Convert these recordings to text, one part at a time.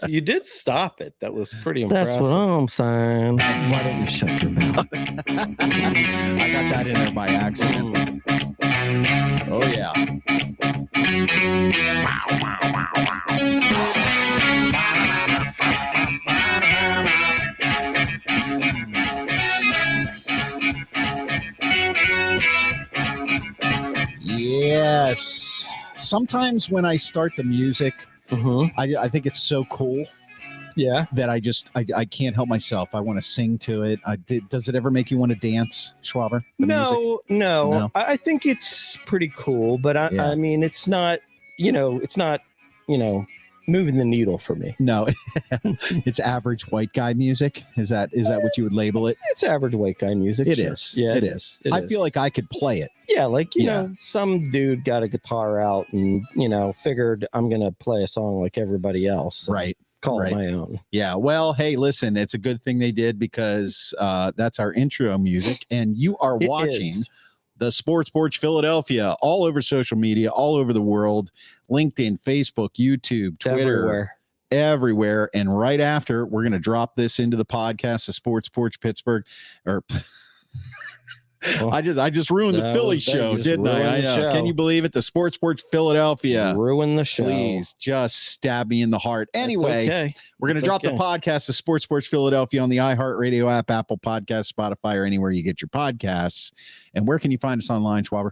You did stop it. That was pretty impressive. That's what I'm saying. Why don't you shut your mouth? I got that in there by accident. Oh, yeah. Yes. Sometimes when I start the music, I think it's so cool. Yeah. That I can't help myself. I want to sing to it. Does it ever make you want to dance, Schwaber? No. I think it's pretty cool, but I mean, it's not moving the needle for me. No, it's average white guy music. Is that what you would label it? It's average white guy music. It is. Yeah, it is. I feel like I could play it. Yeah, like, you know, some dude got a guitar out and, figured I'm going to play a song like everybody else. Right. Call it my own. Yeah. Well, hey, listen, it's a good thing they did because that's our intro music. And you are watching the Sports Porch Philadelphia all over social media, all over the world, LinkedIn, Facebook, YouTube, Twitter, everywhere. And right after, we're going to drop this into the podcast, the Sports Porch Pittsburgh, or I just ruined the Phillies show, didn't I? Can you believe it? The Sports Porch Philadelphia. Ruin the show. Please just stab me in the heart. Anyway, we're going to drop the podcast, the Sports Porch Philadelphia, on the iHeartRadio app, Apple Podcasts, Spotify, or anywhere you get your podcasts. And where can you find us online, Schwaber?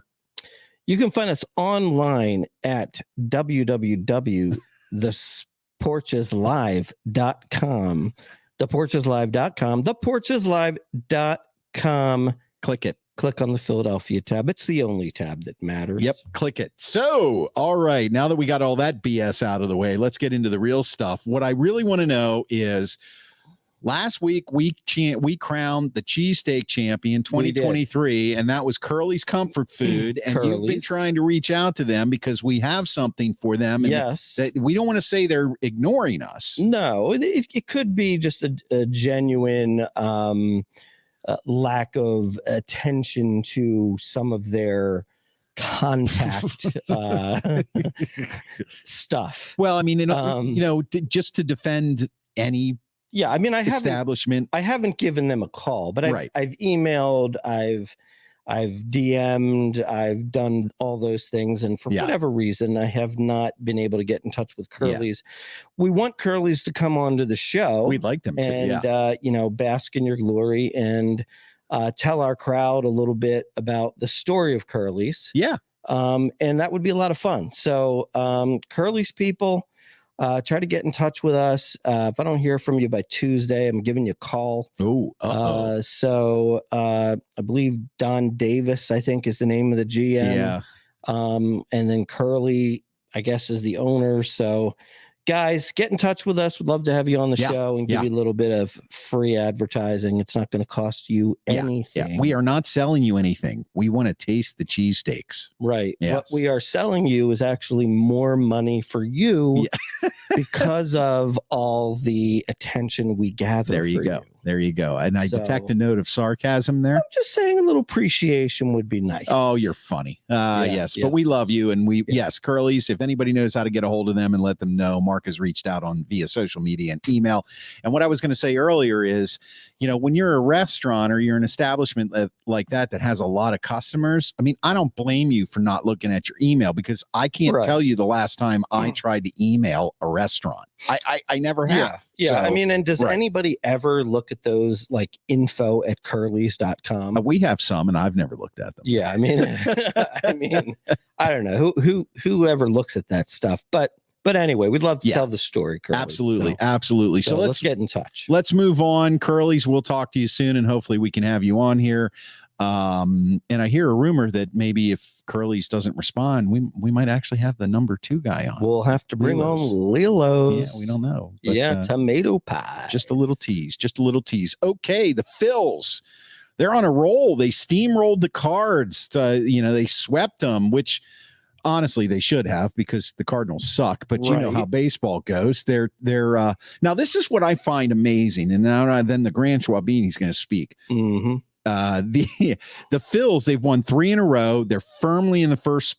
You can find us online at www.theporcheslive.com. Theporcheslive.com. Theporcheslive.com. Click it. Click on the Philadelphia tab. It's the only tab that matters. Yep. Click it. So, all right. Now that we got all that BS out of the way, let's get into the real stuff. What I really want to know is last week we crowned the cheesesteak champion 2023, and that was Curly's Comfort Food. And you've been trying to reach out to them because we have something for them. And that we don't want to say they're ignoring us. No, it could be just a genuine lack of attention to some of their contact stuff. Well, I mean, just to defend any establishment. I haven't given them a call, but I've emailed, I've DM'd, I've done all those things. And for whatever reason, I have not been able to get in touch with Curly's. We want Curly's to come onto the show. We'd like them to, and, bask in your glory and tell our crowd a little bit about the story of Curly's. Yeah. And that would be a lot of fun. So Curly's people, try to get in touch with us. If I don't hear from you by Tuesday, I'm giving you a call. So I believe Don Davis, I think, is the name of the GM. Yeah. And then Curly, I guess, is the owner. So guys, get in touch with us. We'd love to have you on the show and give you a little bit of free advertising. It's not going to cost you anything. Yeah. We are not selling you anything. We want to taste the cheesesteaks. Right. Yes. What we are selling you is actually more money for you because of all the attention we gather. There you go. There you go. And I detect a note of sarcasm there. I'm just saying a little appreciation would be nice. Oh, you're funny. Yes. But we love you. And Curly's, if anybody knows how to get a hold of them and let them know, Mark has reached out via social media and email. And what I was going to say earlier is, when you're a restaurant or you're an establishment like that has a lot of customers, I mean, I don't blame you for not looking at your email because I can't tell you the last time I tried to email a restaurant. I never have. Yeah. So, I mean, and does anybody ever look at those like info@curlys.com? We have some and I've never looked at them. Yeah. I mean, I don't know whoever looks at that stuff, but anyway, we'd love to tell the story, Curly. Absolutely. So let's get in touch. Let's move on. Curly's, we'll talk to you soon and hopefully we can have you on here. And I hear a rumor that maybe if Curly's doesn't respond, we might actually have the number 2 guy on. We'll have to bring on Lilo's. Yeah, we don't know. But, tomato pie. Just a little tease. Okay, the Phils. They're on a roll. They steamrolled the Cards. They swept them, which honestly they should have because the Cardinals suck. But you know how baseball goes. They're now this is what I find amazing. And now then the Grand Schwabini's going to speak. Mm-hmm. the Phils, they've won 3 in a row. They're firmly in the first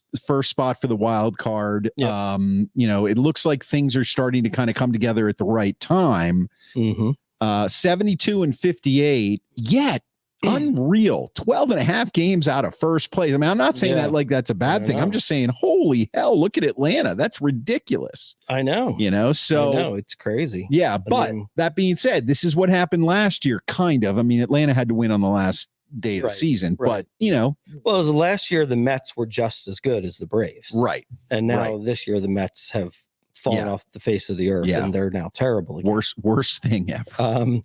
spot for the wild card. Yep. It looks like things are starting to kind of come together at the right time. 72-58, yet unreal. 12 and a half games out of first place. I mean, I'm not saying that like that's a bad thing. I'm just saying, holy hell, look at Atlanta. That's ridiculous. I know. So I know, it's crazy. Yeah, but that being said, this is what happened last year, kind of. I mean, Atlanta had to win on the last day of the season, but well, last year the Mets were just as good as the Braves, right? And now this year the Mets have fallen off the face of the earth, and they're now terrible again. Worst thing ever.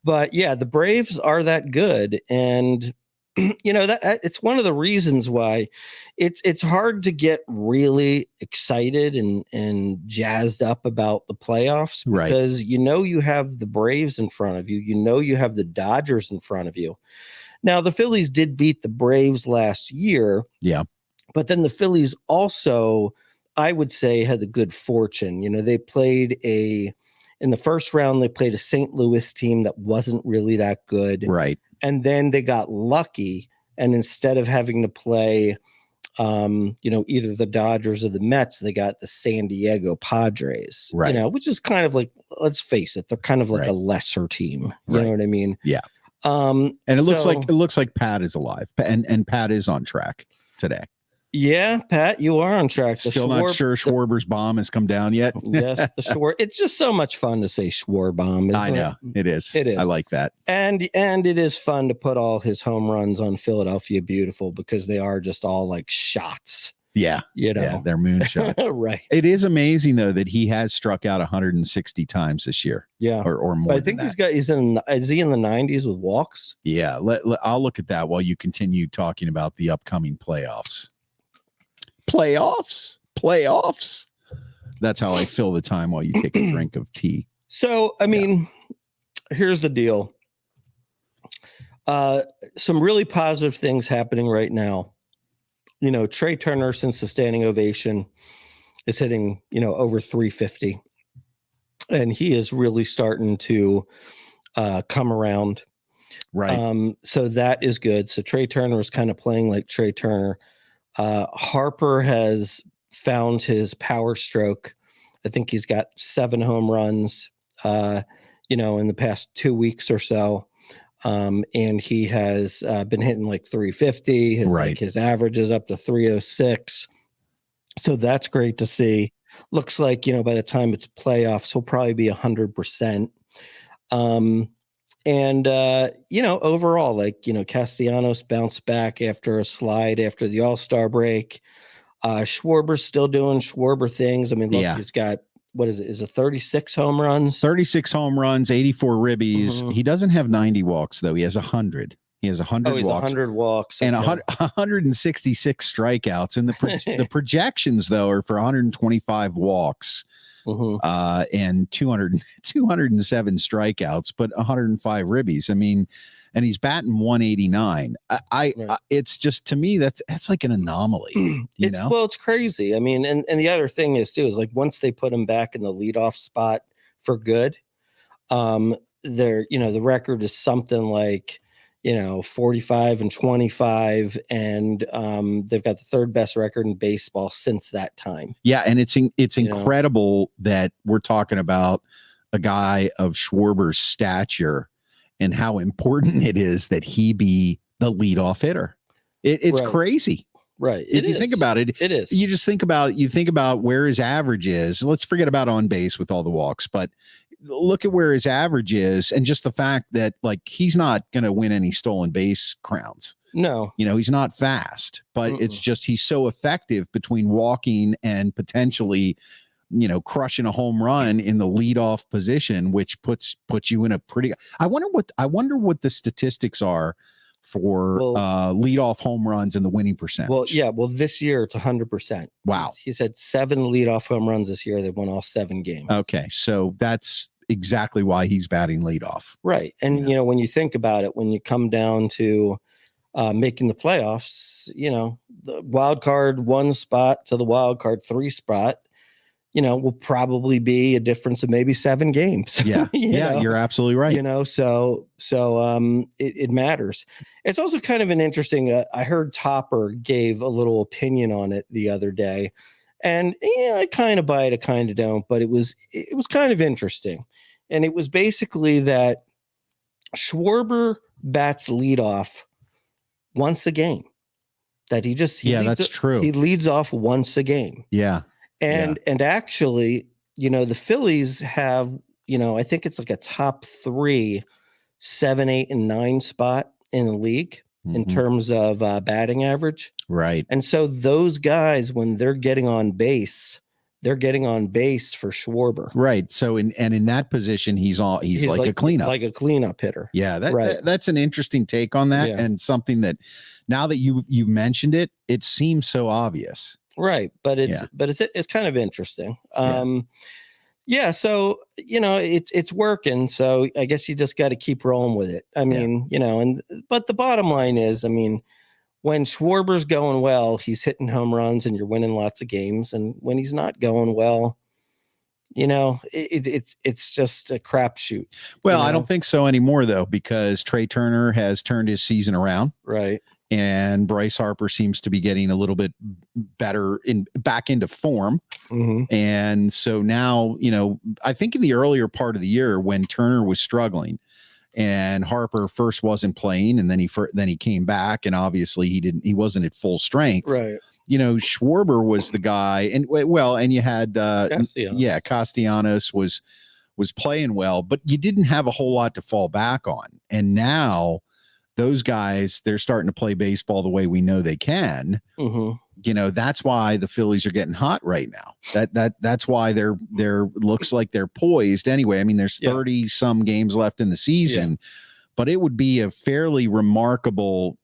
But the Braves are that good, and that it's one of the reasons why it's hard to get really excited and jazzed up about the playoffs, because you have the Braves in front of you, you have the Dodgers in front of you. Now the Phillies did beat the Braves last year, but then the Phillies also, I would say, had the good fortune. They played in the first round, they played a St. Louis team that wasn't really that good. Right. And then they got lucky. And instead of having to play, either the Dodgers or the Mets, they got the San Diego Padres, which is kind of like, let's face it, they're kind of like a lesser team. You know what I mean? Yeah. And it looks like Pat is alive, and Pat is on track today. Yeah, Pat, you are on track. Still not sure Schwarber's bomb has come down yet. Yes, the Schwarber. It's just so much fun to say Schwarber bomb. I know it is. It is. I like that. And it is fun to put all his home runs on Philadelphia Beautiful, because they are just all like shots. Yeah. Yeah, they're moonshots. Right. It is amazing though that he has struck out 160 times this year. Yeah. Or more. But I think is he in the 90s with walks? Yeah. I'll look at that while you continue talking about the upcoming playoffs. Playoffs. That's how I fill the time while you take a drink of tea. So, I mean, here's the deal. Some really positive things happening right now. Trey Turner, since the standing ovation, is hitting, over 350. And he is really starting to come around. Right. So that is good. So Trey Turner is kind of playing like Trey Turner. Harper has found his power stroke. I think he's got 7 home runs, in the past 2 weeks or so. And he has been hitting like 350. His average is up to 306. So that's great to see. Looks like, by the time it's playoffs, he'll probably be 100%. And overall, Castellanos bounced back after a slide after the All-Star break. Schwarber's still doing Schwarber things. I mean, look, he's got, what is it? Is it 36 home runs? 36 home runs, 84 ribbies. He doesn't have 90 walks, though. He has 100. He has 100 walks. 100 walks. And 166 strikeouts. And the projections, though, are for 125 walks. And 207 strikeouts, but 105 ribbies. I mean, and he's batting 189. It's just, to me, that's like an anomaly. Well, it's crazy. I mean, and the other thing is too, is like once they put him back in the leadoff spot for good, the record is something like 45-25, and they've got the 3rd best record in baseball since that time. Yeah, and it's incredible that we're talking about a guy of Schwarber's stature and how important it is that he be the leadoff hitter. It's crazy. Right. If you think about it, it is. You just think about where his average is. Let's forget about on base with all the walks, but look at where his average is, and just the fact that he's not going to win any stolen base crowns. No, he's not fast, but it's just, he's so effective between walking and potentially, crushing a home run in the leadoff position, which puts you in a pretty, I wonder what the statistics are for leadoff home runs and the winning percentage. Well, this year it's 100%. Wow. He's had 7 leadoff home runs this year. They won all 7 games. Okay. So that's exactly why he's batting leadoff. Right. And, when you think about it, when you come down to making the playoffs, the wild card 1 spot to the wild card 3 spot, will probably be a difference of maybe 7 games. Yeah. You're absolutely right. So it matters. It's also kind of an interesting, I heard Topper gave a little opinion on it the other day, and I kind of buy it, I kind of don't, but it was kind of interesting. And it was basically that Schwarber bats leadoff once a game. That that's true. He leads off once a game. Yeah. And actually, the Phillies have, I think it's like a top 3, 7, 8, and 9 spot in the league in terms of batting average. Right. And so those guys, when they're getting on base for Schwarber. Right. So in that position, he's like a cleanup. Like a cleanup hitter. Yeah. That's an interesting take on that, and something that now that you've mentioned it, it seems so obvious. Right. But it's kind of interesting. So, it's working. So I guess you just got to keep rolling with it. I mean, but the bottom line is, when Schwarber's going well, he's hitting home runs and you're winning lots of games. And when he's not going well, it's just a crapshoot. Well, I don't think so anymore, though, because Trey Turner has turned his season around. Right. And Bryce Harper seems to be getting a little bit better back into form. Mm-hmm. And so now, I think in the earlier part of the year when Turner was struggling and Harper first wasn't playing, and then he came back, and obviously he wasn't at full strength. Right. Schwarber was the guy, and you had Castellanos was playing well, but you didn't have a whole lot to fall back on. And now those guys, they're starting to play baseball the way we know they can. Mm-hmm. That's why the Phillies are getting hot right now. That's why they're looks like they're poised anyway. I mean, there's 30 some games left in the season, but it would be a fairly remarkable,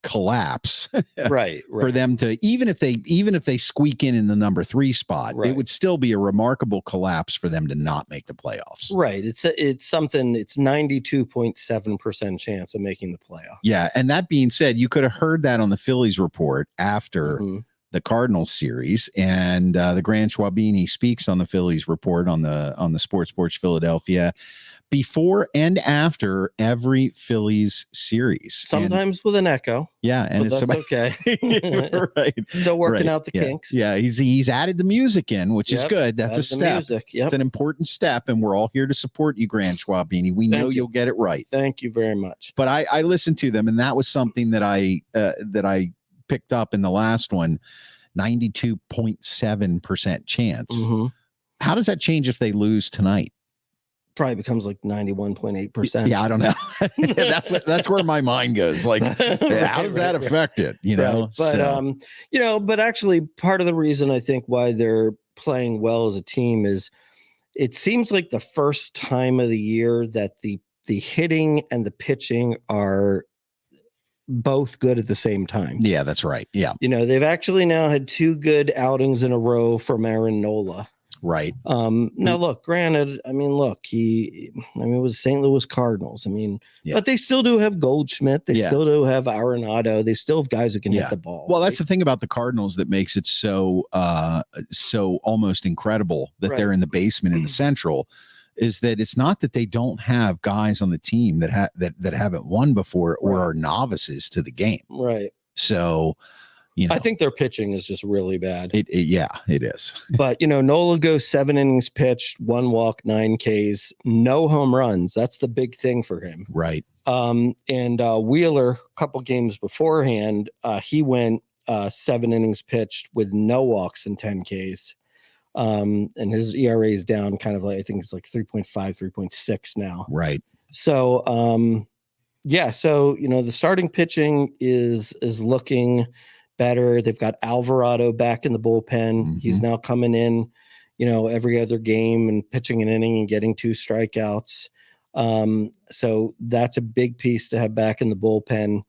collapse right for them to, even if they squeak in the number 3 spot, it would still be a remarkable collapse for them to not make the playoffs. Right. It's 92.7% chance of making the playoff. Yeah. And that being said, you could have heard that on the Phillies report after the Cardinals series, and the Grand Schwabini speaks on the Phillies report on the Sports Porch Philadelphia before and after every Phillies series. Sometimes with an echo. Yeah, and it's okay. Right. Still working out the kinks. Yeah, he's added the music in, which is good. That's a step. It's an important step, and we're all here to support you, Grand Schwabini. We know you'll get it right. Thank you very much. But I listened to them, and that was something that I picked up in the last one. 92.7% chance. Mm-hmm. How does that change if they lose tonight? Probably becomes like 91.8%. Yeah, I don't know. that's where my mind goes. Like, how does that affect it? But but actually, part of the reason I think why they're playing well as a team is it seems like the first time of the year that the hitting and the pitching are both good at the same time. Yeah, that's right. Yeah. They've actually now had 2 good outings in a row from Aaron Nola. Right. Now look, granted, it was St. Louis Cardinals. But they still do have Goldschmidt. They still do have Arenado. They still have guys who can hit the ball. Well, that's the thing about the Cardinals that makes it so almost incredible that they're in the basement in the Central, is that it's not that they don't have guys on the team that haven't won before or are novices to the game. Right. So, I think their pitching is just really bad. It is. But, Nola goes 7 innings pitched, 1 walk, 9 Ks, no home runs. That's the big thing for him. Right. And Wheeler, a couple games beforehand, he went 7 innings pitched with no walks and 10 Ks. And his ERA is down kind of like, I think it's like 3.5, 3.6 now. Right. So, the starting pitching is looking better. They've got Alvarado back in the bullpen. Mm-hmm. He's now coming in, every other game and pitching an inning and getting 2 strikeouts. So that's a big piece to have back in the bullpen.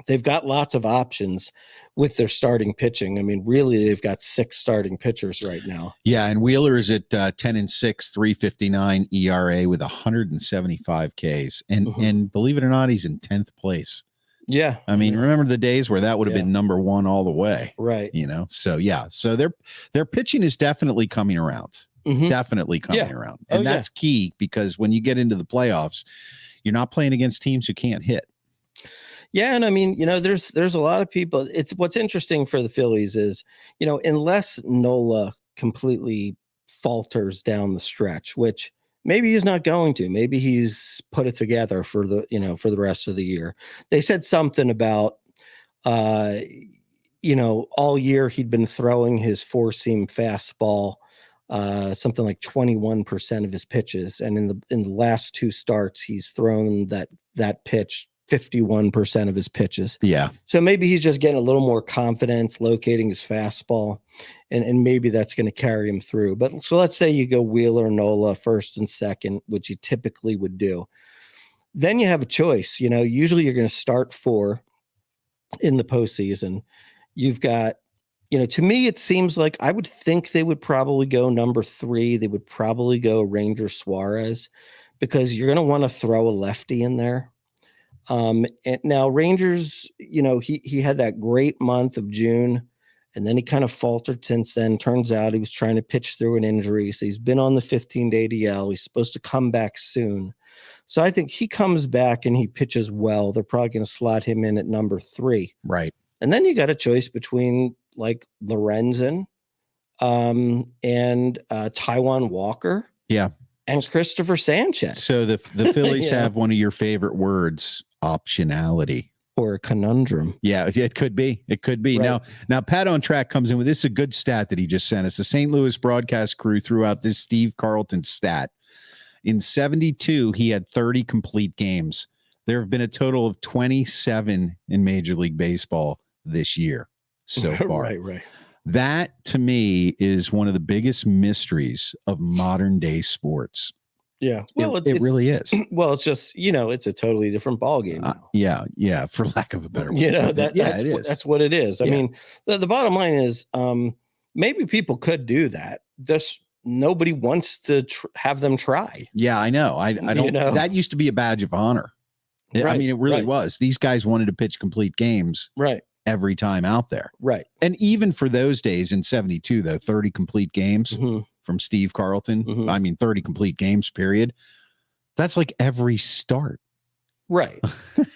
They've got lots of options with their starting pitching. Really, they've got 6 starting pitchers right now. Yeah, and Wheeler is at 10-6, 3.59 ERA with 175 Ks, and believe it or not, he's in 10th place Yeah. I mean, remember the days where that would have Yeah. been number one all the way. Right. So yeah. So their pitching is definitely coming around. Mhm. Definitely coming around. And that's key, because when you get into the playoffs, you're not playing against teams who can't hit. Yeah, and I mean, there's a lot of people. It's what's interesting for the Phillies is, unless Nola completely falters down the stretch, which maybe he's not going to. Maybe he's put it together for the rest of the year. They said something about all year he'd been throwing his four-seam fastball something like 21% of his pitches, and in the last two starts he's thrown that pitch 51% of his pitches. Yeah. So maybe he's just getting a little more confidence locating his fastball, and maybe that's going to carry him through. But so let's say you go Wheeler, Nola first and second, which you typically would do. Then you have a choice. Usually you're going to start 4 in the postseason. You've got, to me, it seems like I would think they would probably go number 3. They would probably go Ranger Suarez, because you're going to want to throw a lefty in there. And now Rangers, he had that great month of June, and then he kind of faltered since then. Turns out he was trying to pitch through an injury. So he's been on the 15-day DL. He's supposed to come back soon. So I think he comes back and he pitches well. They're probably going to slot him in at number 3. Right. And then you got a choice between like Lorenzen and Taijuan Walker. Yeah. And Christopher Sanchez. So the Phillies have one of your favorite words, optionality. Or a conundrum. Yeah, it could be. It could be. Right. Now, Pat on Track comes in with this is a good stat that he just sent us. The St. Louis broadcast crew threw out this Steve Carlton stat. In 72, he had 30 complete games. There have been a total of 27 in Major League Baseball this year so far. Right. That, to me, is one of the biggest mysteries of modern day sports. Yeah. Well, it really is. Well, it's just, it's a totally different ballgame now. Yeah, for lack of a better word. It is. That's what it is. I mean, the bottom line is maybe people could do that. Just nobody wants to have them try. Yeah, I know. I don't. That used to be a badge of honor. Right, I mean, it really was. These guys wanted to pitch complete games. Right. Every time out there. Right. And even for those days in 72, though, 30 complete games from Steve Carlton. I mean, 30 complete games, period. That's like every start. Right.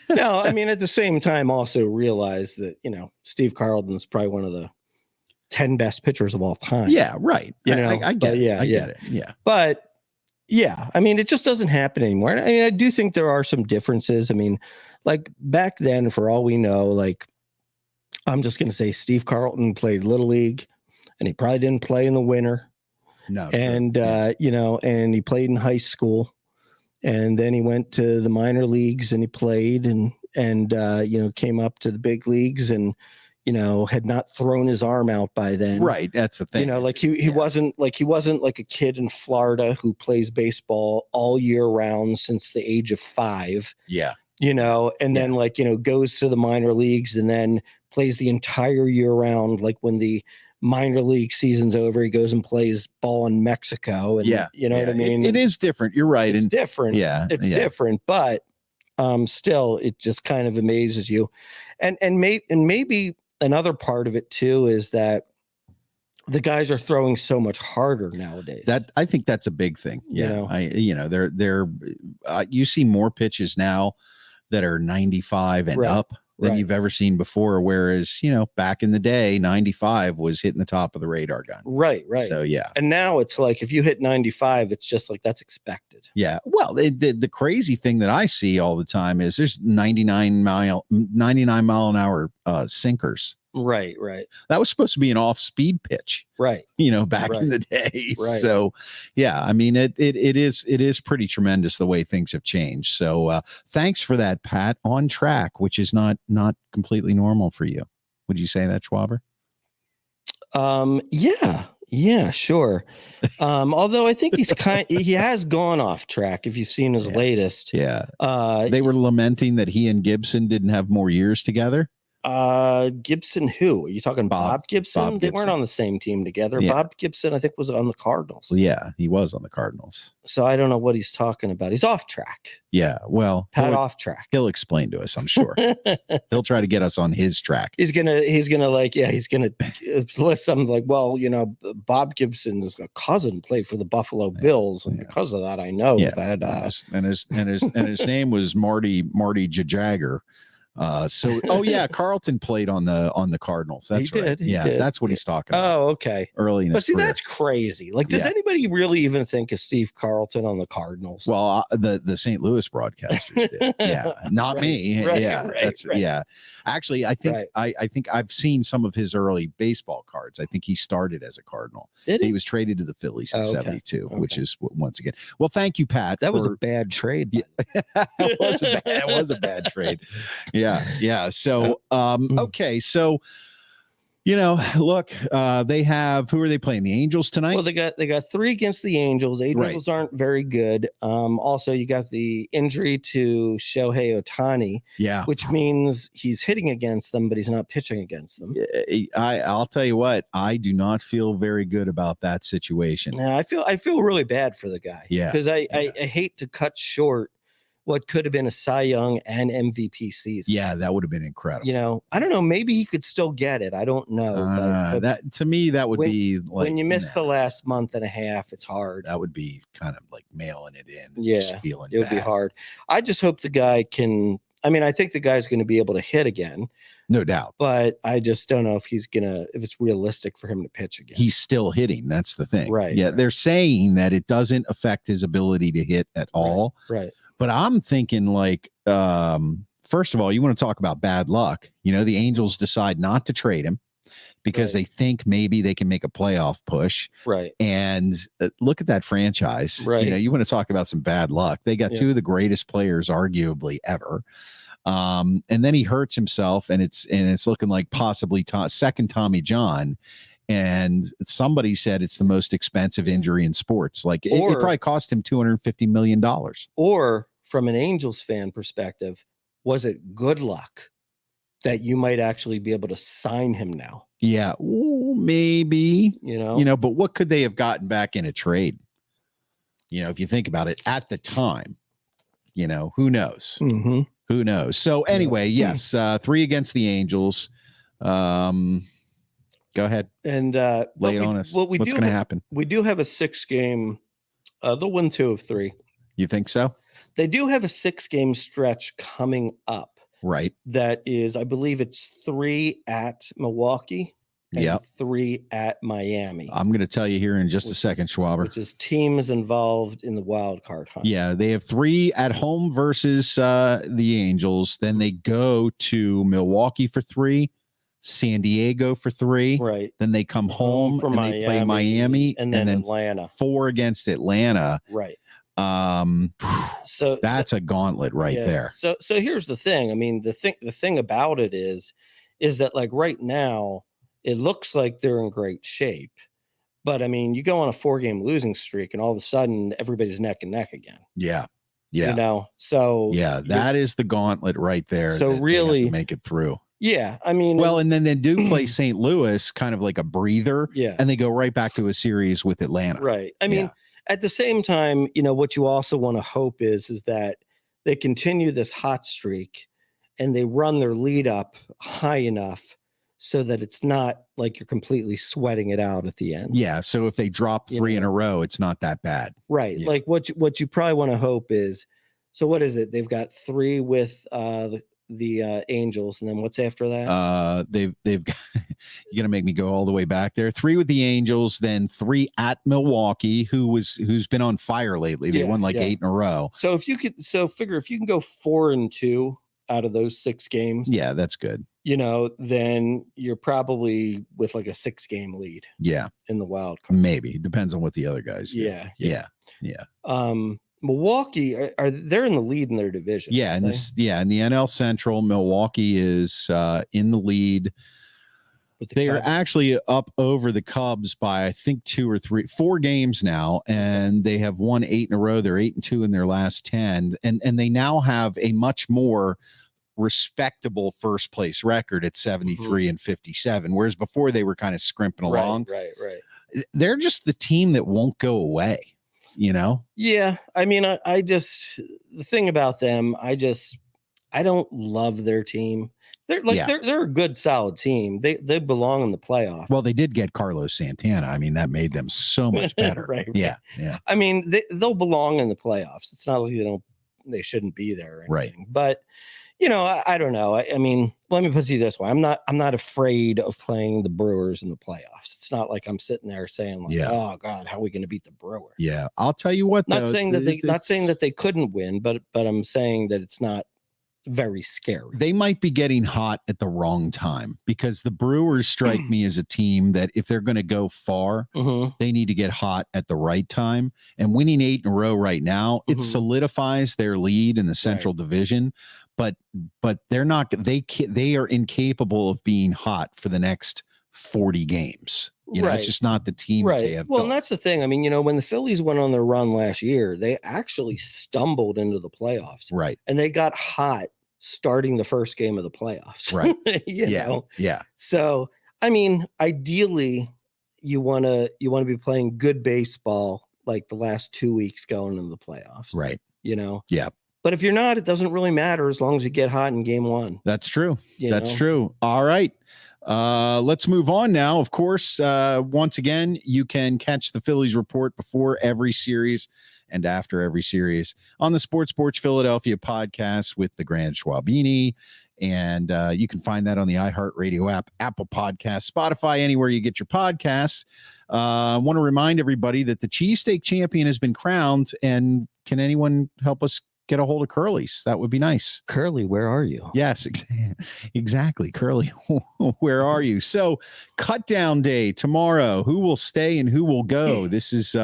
No, I mean, at the same time, also realize that, Steve Carlton's probably one of the 10 best pitchers of all time. Yeah, right. I get it. I get it. Yeah. But yeah, I mean, it just doesn't happen anymore. And I do think there are some differences. I mean, like back then, for all we know, like, I'm just going to say Steve Carlton played Little League, and he probably didn't play in the winter. No. And, and he played in high school, and then he went to the minor leagues and he played and came up to the big leagues and, had not thrown his arm out by then. Right. That's the thing. Like he wasn't like a kid in Florida who plays baseball all year round since the age of 5. Yeah. And then goes to the minor leagues and then plays the entire year round. Like when the minor league season's over, he goes and plays ball in Mexico. And what I mean? It is different. You're right. It's different. Yeah. It's different, but still it just kind of amazes you. And maybe another part of it too is that the guys are throwing so much harder nowadays. I think that's a big thing. Yeah. You see more pitches now that are 95 and up than you've ever seen before. Whereas, back in the day, 95 was hitting the top of the radar gun. Right. So, yeah. And now it's like, if you hit 95, it's just like, that's expected. Yeah. Well, the crazy thing that I see all the time is there's 99 mile an hour sinkers. Right. That was supposed to be an off-speed pitch. Right. Back in the day. Right. So, yeah, I mean, it is pretty tremendous the way things have changed. So, thanks for that, Pat. On Track, which is not completely normal for you. Would you say that, Schwaber? Yeah, sure. Although I think he has gone off track. If you've seen his latest. Yeah. They were lamenting that he and Gibson didn't have more years together. Gibson, who? Are you talking Bob Gibson? Bob They weren't Gibson. on the same team together. Yeah. Bob Gibson, I think, was on the Cardinals. Yeah, he was on the Cardinals. So I don't know what he's talking about. He's off track. Yeah, well, Pat off track. He'll explain to us, I'm sure. He'll try to get us on his track. He's gonna list something like, well, Bob Gibson's cousin played for the Buffalo Bills, and because of that, I know that. And his name was Marty Jagger. Carlton played on the Cardinals. That's right. He did. That's what he's talking about. Oh, okay. Early in his career. That's crazy. Like, does anybody really even think of Steve Carlton on the Cardinals? Well, the St. Louis broadcasters did. Yeah, not me. Yeah. Actually, I think I think I've seen some of his early baseball cards. I think he started as a Cardinal. Did he? He was traded to the Phillies in '72, which is once again. Well, thank you, Pat. That was a bad trade. It was a bad trade. Yeah. So, okay. So, look, they have, who are they playing? The Angels tonight? Well, they got 3 against the Angels. Angels aren't very good. Also, you got the injury to Shohei Ohtani, which means he's hitting against them, but he's not pitching against them. I'll tell you what, I do not feel very good about that situation. Yeah, I feel really bad for the guy. Yeah. Because I hate to cut short what could have been a Cy Young and MVP season. Yeah, that would have been incredible. I don't know. Maybe he could still get it. I don't know. But that to me, that would be like when you miss the last month and a half, it's hard. That would be kind of like mailing it in. Yeah, just feeling it would be hard. I just hope the guy can. I mean, I think the guy's going to be able to hit again, no doubt. But I just don't know if if it's realistic for him to pitch again. He's still hitting. That's the thing, right? Yeah, they're saying that it doesn't affect his ability to hit at all, right? But I'm thinking like, first of all, you want to talk about bad luck. The Angels decide not to trade him because they think maybe they can make a playoff push. Right. And look at that franchise. Right. You want to talk about some bad luck. They got 2 of the greatest players arguably ever. And then he hurts himself and it's looking like possibly second Tommy John. And somebody said it's the most expensive injury in sports. Like it probably cost him $250 million. Or from an Angels fan perspective, was it good luck that you might actually be able to sign him now? Yeah, maybe. But what could they have gotten back in a trade? If you think about it at the time, who knows? Mm-hmm. Who knows? So anyway, yes, 3 against the Angels. Go ahead and lay it on us. What's going to happen? We do have a 6-game. They'll win 2 of 3. You think so? They do have a 6-game stretch coming up. Right. That is, I believe it's 3 at Milwaukee. And 3 at Miami. I'm going to tell you here in just a second, Schwaber. Which is teams involved in the wild card hunt. Yeah, they have 3 at home versus the Angels. Then they go to Milwaukee for 3. San Diego for 3. Right. Then they come home and they play Miami and then Atlanta. 4 against Atlanta. Right. So that's a gauntlet right there. So here's the thing. I mean, the thing about it is that like right now it looks like they're in great shape. But I mean, you go on a 4-game losing streak and all of a sudden everybody's neck and neck again. Yeah. Yeah. That is the gauntlet right there. So really make it through. Yeah, I mean, well, and then they do play St. Louis, kind of like a breather. Yeah, and they go right back to a series with Atlanta. Right. I mean, at the same time, what you also want to hope is that they continue this hot streak, and they run their lead up high enough so that it's not like you're completely sweating it out at the end. Yeah. So if they drop 3 in a row, it's not that bad. Right. Yeah. Like what you probably want to hope is. So what is it? They've got 3 with the Angels, and then what's after that? They've got, you're gonna make me go all the way back there. 3 with the Angels, then 3 at Milwaukee, who's been on fire lately. They won like 8 in a row. So if you can go 4-2 out of those 6 games, that's good. Then you're probably with like a 6-game lead. Yeah, in the wild card. Maybe depends on what the other guys do. Yeah. Milwaukee are they're in the lead in their division. Yeah, in the NL Central, Milwaukee is in the lead. They are actually up over the Cubs by I think 2 or 3, 4 games now, and they have won 8 in a row. They're 8-2 in their last 10, and they now have a much more respectable first place record at 73 and 57, whereas before they were kind of scrimping along. Right. They're just the team that won't go away, you know? Yeah. I mean, I just, the thing about them, I don't love their team. They're like, they're a good, solid team. They belong in the playoff. Well, they did get Carlos Santana. I mean, that made them so much better. Right. Yeah. I mean, they'll belong in the playoffs. It's not like they shouldn't be there. Or anything. But, you know, I don't know. I mean, let me put it this way. I'm not afraid of playing the Brewers in the playoffs. It's not like I'm sitting there saying like, oh God, how are we going to beat the Brewers? Yeah. I'll tell you what, not saying that they couldn't win, but I'm saying that it's not very scary. They might be getting hot at the wrong time, because the Brewers strike me as a team that if they're going to go far, they need to get hot at the right time. And winning 8 in a row right now, it solidifies their lead in the Central Division. But they're not. They are incapable of being hot for the next 40 games. You know, it's just not the team that they have. Well, built. and that's the thing. I mean, you know, when the Phillies went on their run last year, they actually stumbled into the playoffs. Right. And they got hot starting the first game of the playoffs. Right. you know? Yeah. So, I mean, ideally, you want to be playing good baseball like the last 2 weeks going into the playoffs. Right. You know? Yeah. But if you're not, it doesn't really matter as long as you get hot in game one. That's true. That's true. All right. Let's move on now. Of course, once again, you can catch the Phillies report before every series and after every series on the Sports Porch Philadelphia podcast with the Grand Schwabini. And you can find that on the iHeartRadio app, Apple Podcasts, Spotify, anywhere you get your podcasts. I want to remind everybody that the cheesesteak champion has been crowned. And can anyone help us get a hold of Curly's? That would be nice. Curly, where are you? Yes, exactly. Curly, where are you? So, cut down day tomorrow. Who will stay and who will go? This is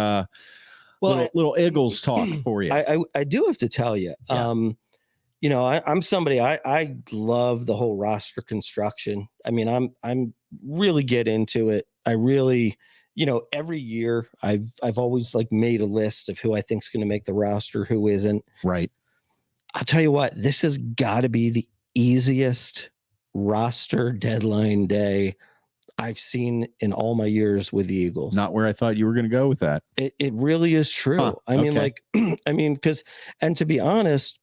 little Eagles talk for you. I do have to tell you, you know, I'm somebody, I love the whole roster construction. I mean, I'm really get into it. I really, you know, every year I've always like made a list of who I think is going to make the roster, who isn't. Right. I'll tell you what, this has got to be the easiest roster deadline day I've seen in all my years with the Eagles. Not where I thought you were going to go with that. It really is true. Huh, I mean, like, I mean, because, and to be honest,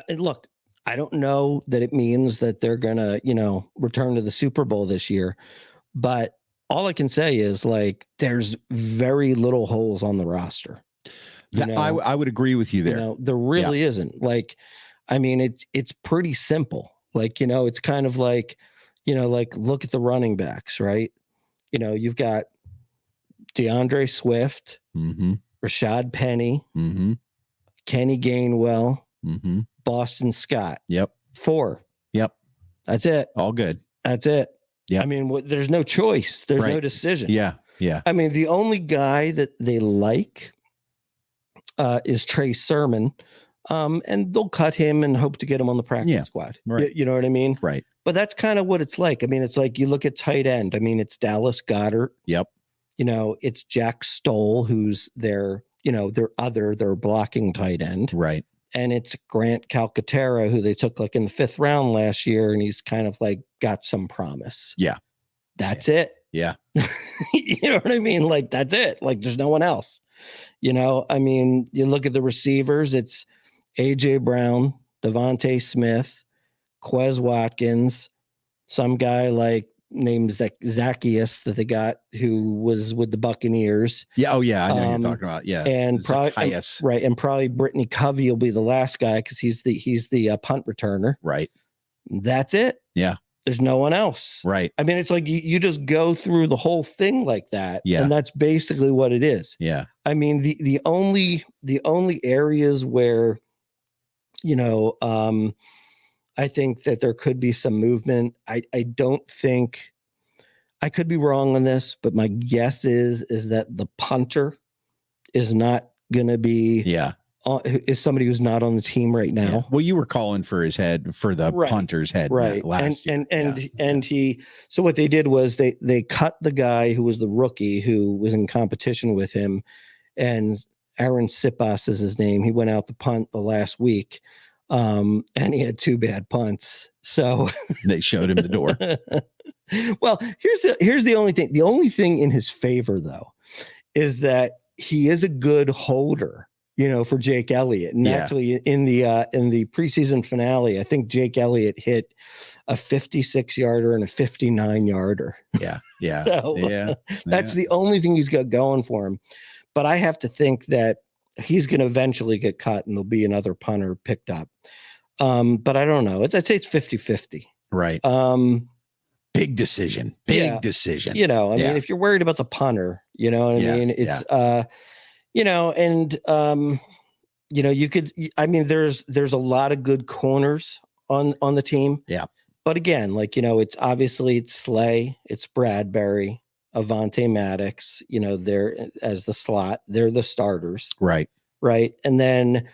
look, I don't know that it means that they're going to, you know, return to the Super Bowl this year, but all I can say is like, there's very little holes on the roster. I would agree with you there. You know, there really isn't. Like, I mean, it's pretty simple. Like, you know, it's kind of like, you know, like look at the running backs, right? You know, you've got DeAndre Swift, Rashad Penny, Kenny Gainwell, Boston Scott. Yep. 4. Yep. That's it. All good. That's it. Yeah. I mean, there's no choice. There's no decision. Yeah. Yeah. I mean, the only guy that they like is Trey Sermon. And they'll cut him and hope to get him on the practice squad. Right. You know what I mean? Right. But that's kind of what it's like. I mean, it's like you look at tight end. I mean, it's Dallas Goedert. Yep. You know, it's Jack Stoll, who's their blocking tight end. Right. And it's Grant Calcaterra, who they took like in the 5th round last year. And he's kind of like got some promise. Yeah. That's it. Yeah. You know what I mean? Like, that's it. Like, there's no one else. You know, I mean, you look at the receivers, it's AJ Brown, Devontae Smith, Quez Watkins, some guy like named Zacchaeus that they got who was with the Buccaneers. Yeah. Oh yeah. I know you're talking about. Yeah. And probably right. And probably Brittany Covey will be the last guy because he's the punt returner. Right. That's it. Yeah. There's no one else. Right. I mean, it's like you just go through the whole thing like that. Yeah. And that's basically what it is. Yeah. I mean, the only areas where, you know, I think that there could be some movement. I don't think, I could be wrong on this, but my guess is that the punter is not going to be, is somebody who's not on the team right now. Yeah. Well, you were calling for his head, for the punter's head, right? Last year. And he, so what they did was they cut the guy who was the rookie who was in competition with him, and Aaron Sipas is his name. He went out to punt the last week. And he had 2 bad punts. So they showed him the door. Well, here's the only thing. The only thing in his favor, though, is that he is a good holder, for Jake Elliott. And actually, in the preseason finale, I think Jake Elliott hit a 56-yarder and a 59-yarder. Yeah. So that's the only thing he's got going for him. But I have to think that he's going to eventually get cut and there'll be another punter picked up. But I don't know. I'd say it's 50-50. Right. Big decision. Decision. I mean, if you're worried about the punter, you know what I mean? It's, you could, there's a lot of good corners on the team. Yeah. But again, it's obviously it's Slay, it's Bradbury, Avonte Maddox, they're as the slot, they're the starters. Right. Right. And then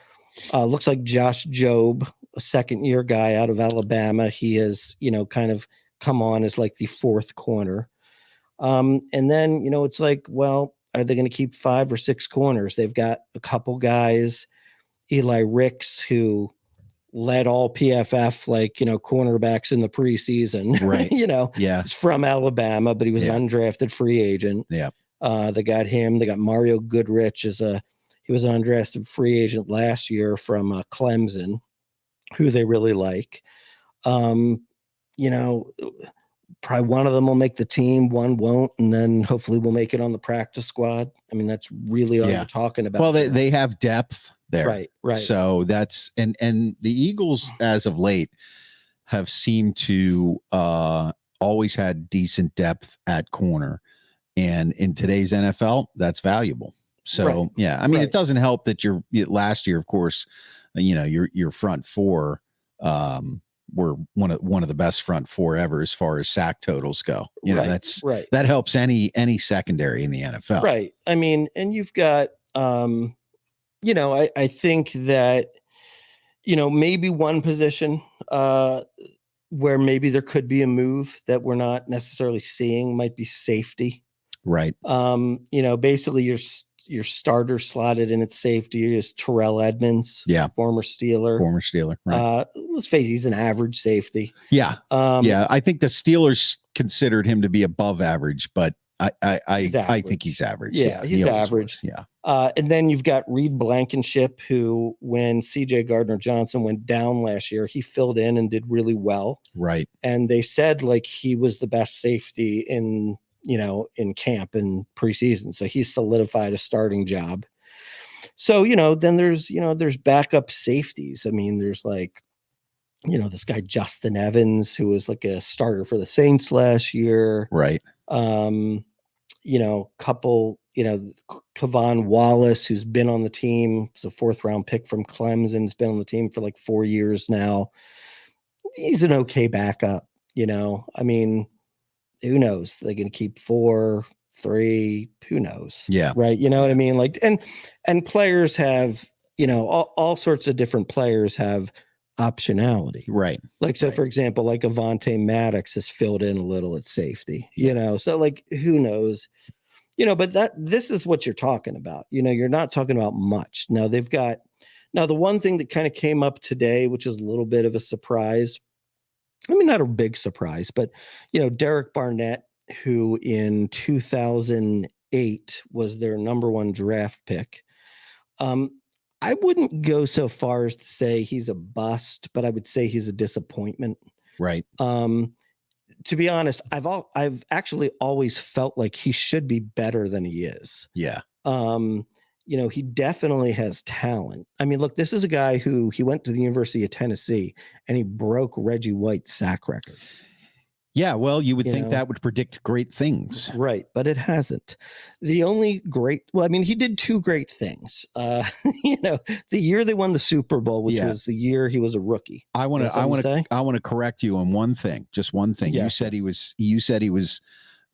looks like Josh Jobe, a second-year guy out of Alabama. He has, kind of come on as like the 4th corner. And then, it's like, well, are they going to keep 5 or 6 corners? They've got a couple guys, Eli Ricks, who led all PFF, cornerbacks in the preseason. Right. He's from Alabama, but he was an undrafted free agent. Yeah. They got him. They got Mario Goodrich he was an undrafted free agent last year from Clemson, who they really like. Probably one of them will make the team, one won't, and then hopefully we'll make it on the practice squad. I mean, that's really all you're talking about. Well, they have depth there. Right. So that's and the Eagles as of late have seemed to always had decent depth at corner. And in today's NFL, that's valuable. So it doesn't help that last year, of course, your front 4 were one of the best front 4 ever as far as sack totals go. That helps any secondary in the NFL. Right. I mean, and you've got I think that maybe one position where maybe there could be a move that we're not necessarily seeing might be safety. Right. Basically your starter slotted in at safety is Terrell Edmonds, former Steeler. Right. Let's face it, he's an average safety. Yeah. I think the Steelers considered him to be above average, but I think he's average. Yeah, he's average. Yeah. And then you've got Reed Blankenship, who, when CJ Gardner-Johnson went down last year, he filled in and did really well. Right. And they said he was the best safety in camp and preseason. So he's solidified a starting job. So, then there's backup safeties. I mean, there's this guy, Justin Evans, who was a starter for the Saints last year. Right. Couple, Kavon Wallace, who's been on the team. It's a 4th-round pick from Clemson. Has been on the team for 4 years now. He's an okay backup. I mean, who knows? They're going to keep 4, 3. Who knows? Yeah. Right. You know what I mean? And players have, all sorts of different players have optionality. Right. For example, Avonte Maddox has filled in a little at safety, so who knows, but this is what you're talking about. You're not talking about much. Now the one thing that kind of came up today, which is a little bit of a surprise. I mean, not a big surprise, but Derek Barnett, who in 2008 was their number 1 draft pick. I wouldn't go so far as to say he's a bust, but I would say he's a disappointment. Right. To be honest, I've actually always felt like he should be better than he is. Yeah. He definitely has talent. I mean, look, this is a guy who he went to the University of Tennessee and he broke Reggie White's sack record. Yeah, well, you would think that would predict great things. Right, but it hasn't. He did 2 great things. The year they won the Super Bowl, which was the year he was a rookie. I want to correct you on one thing, just one thing. Yeah. You said he was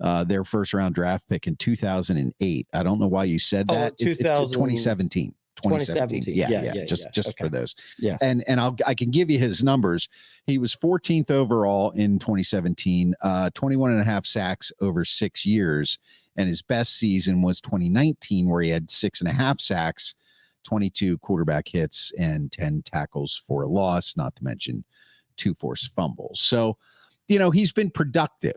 their 1st-round draft pick in 2008. I don't know why you said that. 2017. 2017. Yeah. Just for those. Yeah. And I can give you his numbers. He was 14th overall in 2017, 21 and a half sacks over 6 years. And his best season was 2019, where he had 6.5 sacks 22 quarterback hits and 10 tackles for a loss, not to mention 2 forced fumbles. So, he's been productive.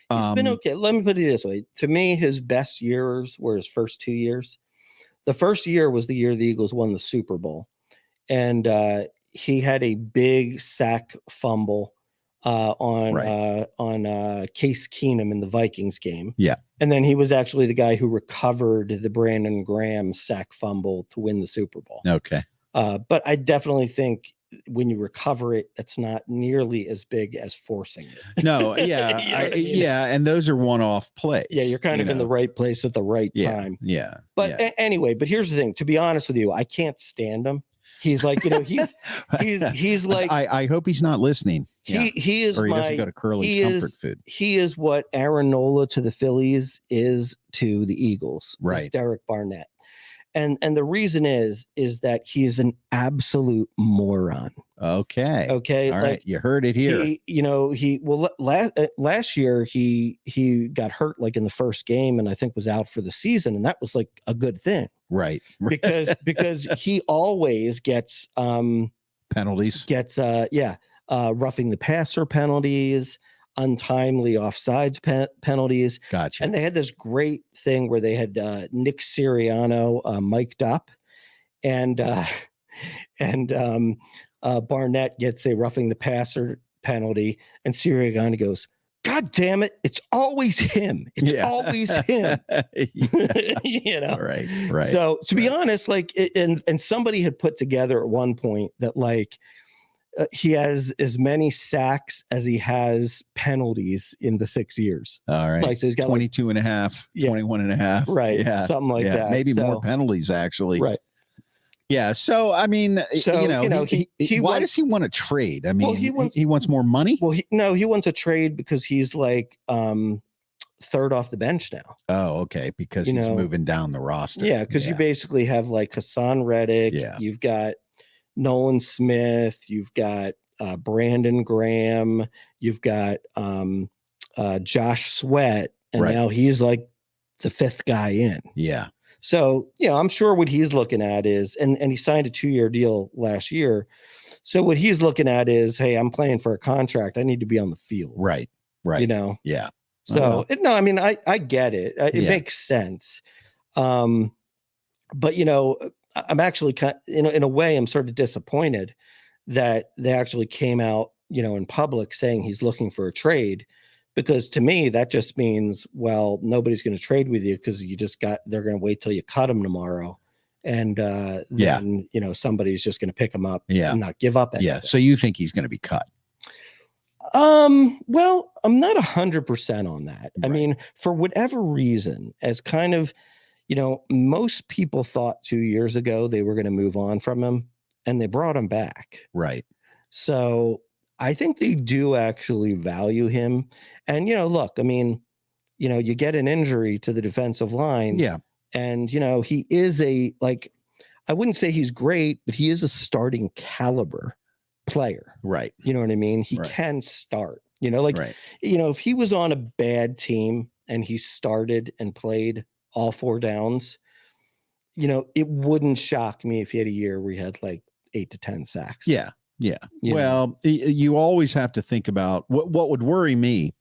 He's been okay. Let me put it this way. To me, his best years were his first 2 years. The first year was the year the Eagles won the Super Bowl. And he had a big sack fumble on Case Keenum in the Vikings game. Yeah. And then he was actually the guy who recovered the Brandon Graham sack fumble to win the Super Bowl. Okay. But I definitely think when you recover it, it's not nearly as big as forcing it. No, yeah. Yeah. And those are one-off plays. Yeah, you're kind of in the right place at the right time. Yeah. But anyway, but here's the thing. To be honest with you, I can't stand him. He's like, he's like. I hope he's not listening. He is. Or he doesn't go to Curly's comfort food. He is what Aaron Nola to the Phillies is to the Eagles. Right. Derek Barnett. And the reason is that he is an absolute moron. Okay. Okay. All right. You heard it here. Last year he got hurt like in the first game and I think was out for the season. And that was like a good thing. Right. Because he always gets penalties. Roughing the passer penalties, untimely offsides penalties. Gotcha. And they had this great thing where they had Nick Sirianno mic'd up, and Barnett gets a roughing the passer penalty, and Sirianno goes, "God damn it! It's always him. It's always him." Right. So to be honest, like, and somebody had put together at one point that like. He has as many sacks as he has penalties in the 6 years. All right. Like, so he's got 22 and a half, 21 and a half. Right. Yeah. Something like that. Maybe more penalties, actually. Right. Yeah. So, I mean, why does he want to trade? I mean, he wants more money? Well, he wants a trade because he's like third off the bench now. Oh, okay. Because he's moving down the roster. Yeah. Because you basically have like Hassan Reddick. Yeah. You've got Nolan Smith, you've got Brandon Graham, you've got Josh Sweat, and now he's like the fifth guy in. Yeah. So, I'm sure what he's looking at is, and he signed a 2-year deal last year. So what he's looking at is, hey, I'm playing for a contract. I need to be on the field. Right. Yeah. So, I get it. It makes sense. But, I'm actually in a way, I'm sort of disappointed that they actually came out, in public saying he's looking for a trade, because to me, that just means, well, nobody's going to trade with you because they're going to wait till you cut him tomorrow. And then, somebody's just going to pick him up and not give up. Yeah. So you think he's going to be cut? Well, I'm not 100% on that. Right. I mean, for whatever reason, as kind of, most people thought 2 years ago they were going to move on from him, and they brought him back. Right. So I think they do actually value him. And, look, I mean, you get an injury to the defensive line. Yeah. And, he is I wouldn't say he's great, but he is a starting caliber player. Right. You know what I mean? He can start, if he was on a bad team and he started and played all 4 downs, it wouldn't shock me if he had a year where he had like 8 to 10 sacks. Yeah. Well, you always have to think about what would worry me,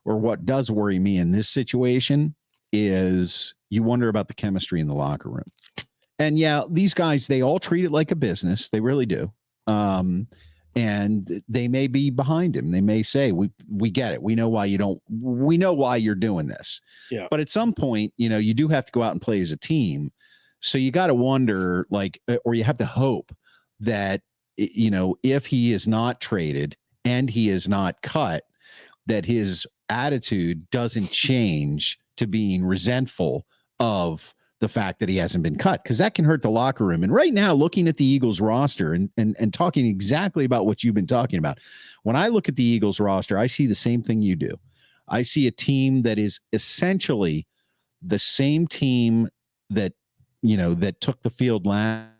or what does worry me in this situation, is you wonder about the chemistry in the locker room. And these guys, they all treat it like a business. They really do. And they may be behind him. They may say, we get it. We know why you're doing this. Yeah. But at some point, you do have to go out and play as a team. So you got to wonder, or you have to hope that, if he is not traded and he is not cut, that his attitude doesn't change to being resentful of the fact that he hasn't been cut, because that can hurt the locker room. And right now, looking at the Eagles roster and talking exactly about what you've been talking about, when I look at the Eagles roster, I see the same thing you do. I see a team that is essentially the same team that took the field last